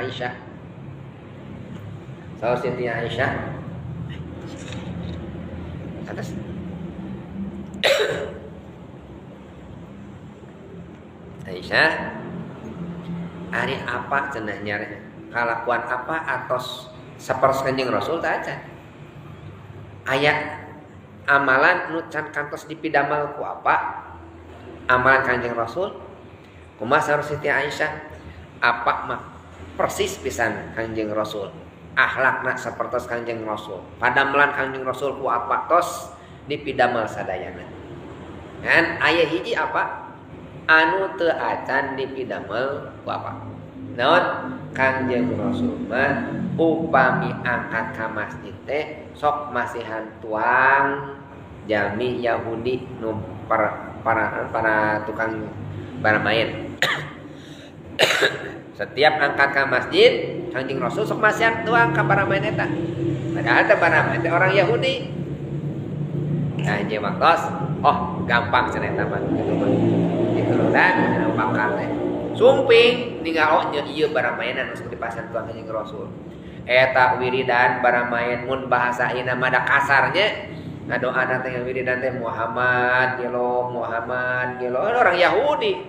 Aisyah. Saur Siti Aisyah. Atas. Aisyah, ari apa cenah nyari kalakuan apa atos sapertos Kanjeng Rasul teh acan. Aya amalan nu can kantos dipidamel ku apa? Amalan Kanjeng Rasul. Kumaha saur Siti Aisyah? Apa mah persis pisan Kanjeng Rasul. Akhlakna sapertos Kanjeng Rasul. Padamelan Kanjeng Rasul ku apa tos dipidamel sadayana. Kan aya hiji apa? Anu teu acan dipidamel ku apa? Naon? Kanjeng Rasul mah upami angkat ka masjid teh sok masihan tuang jami Yahudi nu para tukang baramain. Setiap angkat ka masjid Kanjeng Rasul sok masihan tuang ka baramain eta. Padahal teh baramain teh orang Yahudi. Nah, jeung waktos oh gampang cenah eta mah kitu mah. Diturutan anu bakal teh. Sumping ninggalon ieu baramainan geus dipasan tuang Kanjeng Rasul. Eta wiridan baramain mun bahasa ina mah da kasarnya ngadoana teh wiridan teh Muhammad gelo orang Yahudi.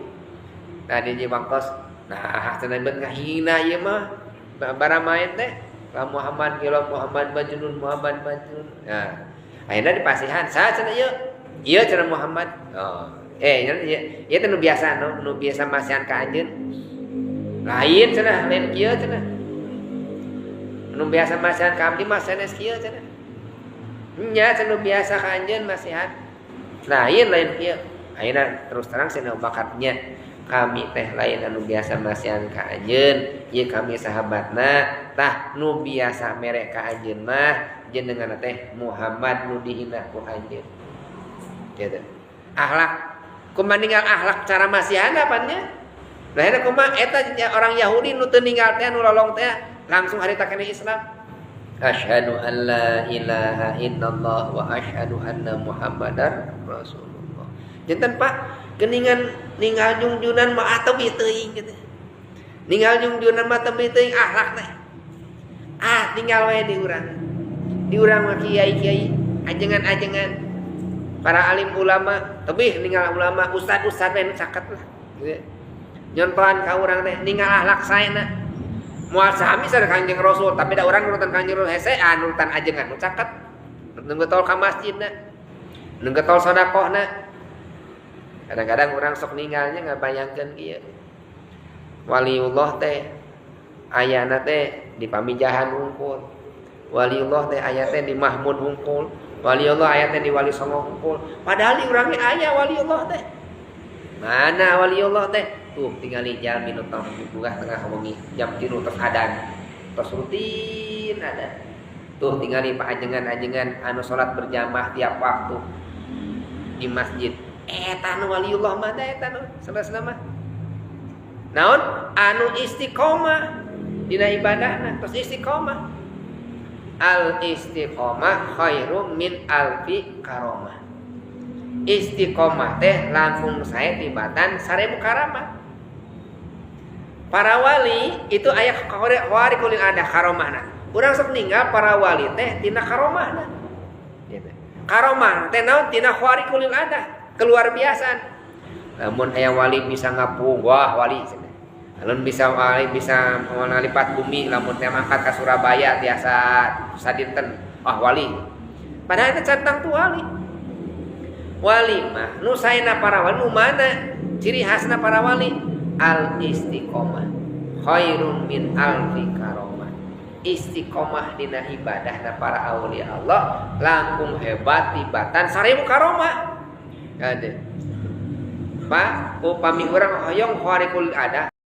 Nah di waktos nah cenah beut ngahina ieu mah baramain teh Muhammad gelo Muhammad Majnun. Nah ayeuna dipasihan saha cenah ieu? Ieu cenah Muhammad. Oh ieu teh nu biasa masihan ka anjeun. Lain cenah lain kieu cenah. Nu biasa masihan ka abdi mah sanes kieu cenah. Nya cenah biasa ka anjeun masihan. Lain kieu. Ayeuna terus terang cenah bakatnya kami teh lain anu biasa masihan ka anjeun, ieu kami sahabatna tah nu biasa mere ka anjeun mah jenenganna teh Muhammad nu dihina ku anjeun. Gitu. Akhlak kumaha ninggal akhlak cara masihan apanya? Lah eta kumaha eta orang Yahudi nu teu ninggal teh nu lolong teh langsung harita kana Islam. Asyhadu an la ilaha illallah wa asyhadu anna Muhammadar Rasulullah. Janten Pak, geuningan ninggal junjunan mah atuh teuing kitu. Ninggal junjunan mah teu teuing akhlak teh. Tinggal we di urang. Di urang mah kiai-kiai, ajengan-ajengan. Para alim ulama, tebih ninggal ulama, ustad-ustad we nu caket lah. Nyontohan ka urang teh ninggal akhlak saena. Moal sami sareng Kanjeng Rasul, tapi da urang nurutan Kanjeng Rasul hese nurutan ajengan nu caket. Nu getol ka masjidna. Nu getol sedekahna. Kadang-kadang urang sok ninggalnya ngabayangkeun kieu. Waliullah teh ayana teh di pamijahan hungkul. Waliullah teh aya teh di Mahmud hungkul. Waliullah aya teh di Wali Songo hungkul. Padahal di urang ge aya waliullah teh. Mana waliullah teh? Tuh tinggali jam nu tong buka tengah wengi jam 3 terus adan. Terus rutin adan. Tuh tinggali ajengan-ajengan anu salat berjamaah tiap waktu di masjid. Eta nu waliullah mah da eta nu sanes-sanes mah. Naon? Anu istiqomah dina ibadahna, terus istiqomah. Al istiqomah khairum min alfi karomah. Istiqomah teh langkung sae tibatan 1000 karamah. Para wali itu aya khawariqul ada karomahna. Urang sok ninggal para wali teh tina karomahna. Gitu. Karomah teh naon tina khawariqul ada, keluar biasa. Lamun aya wali bisa ngapung, wah wali cenah. Lamun bisa wali bisa ngalipat bumi, lamun teh mangkat ka Surabaya biasa sadinten, wali. Padahal itu centang tu wali. Wali mah nu saena para wali nu mana ciri khasna para wali? Al istiqomah khairun min alfi karomah. Istiqomah dina ibadahna para aulia Allah langkung hebat tibatan 1000 karomah. Ade. Pak upami urang hoyong khariqul ada